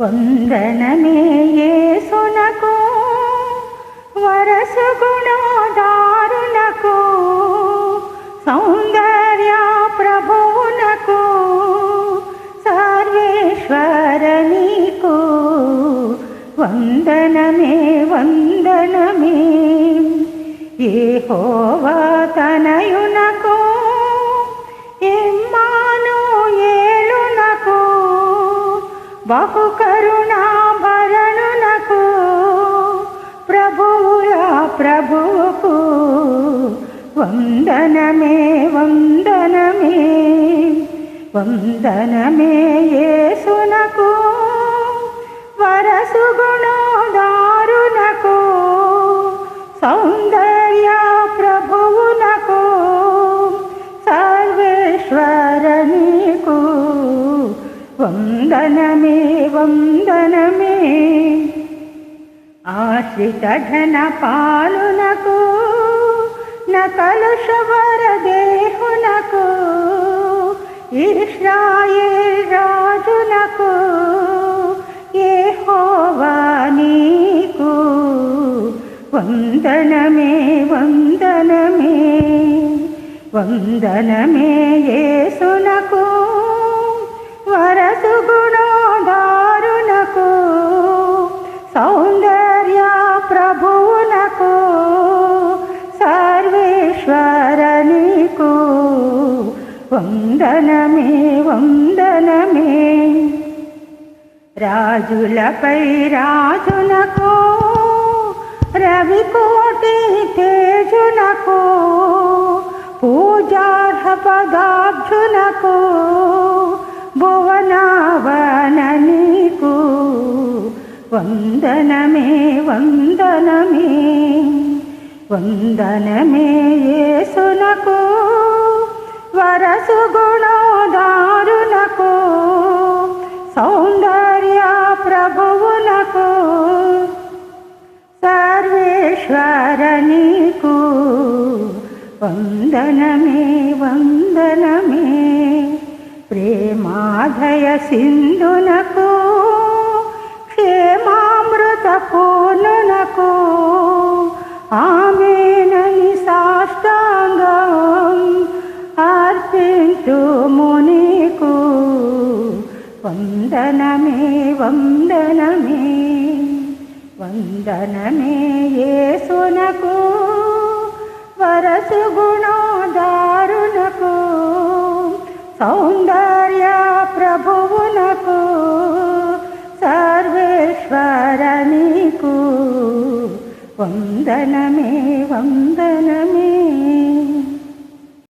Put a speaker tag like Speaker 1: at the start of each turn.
Speaker 1: వందనమే యేసునకు వరసు గుణోదారులకు సౌందర్య ప్రభువునకు సర్వేశ్వర నీకు వందనమే వందనమే యెహోవా తనయునకు ఇమ్మానుయేలునకు బహుకరుణాభరణునకు ప్రభువుల ప్రభువుకు వందనమే వందనమే వందనమే యేసునకు వరసు గుణోదారునకు సౌందర్య ప్రభువునకు సర్వేశ్వర నీకు వందనమే వందనమే ఆశ్రిత ఘన పాలునకు నకలుషవర దేహునకు ఇశ్రాయేల్ రాజునకు యెహోవా నీకు వందనమే వందనమే వందనమే యేసునకు వరసు గుణోదారునకు సౌందర్య ప్రభువునకు సర్వేశ్వర నీకు వందనమే వందనమే రాజులపై రాజునకు రవికోటి తేజునకు పూజార్హ పదాబ్జునకు భువనావన నీకు వందనమే వందనమే వందనమే యేసునకు వరసు గుణోదారునకు సౌందర్య ప్రభువునకు సర్వేశ్వర నీకు వందనమే వందనమే ప్రేమాధయ సింధునకు క్షేమామృత పూర్ణునకు ఆమేనని సాష్టాంగం అర్పింతుము నీకు వందనమే వందనమే వందనమే యేసునకు వరసు గుణోదారునకు సౌందర్య ప్రభువునకు సర్వేశ్వర నీకు వందనమే వందనమే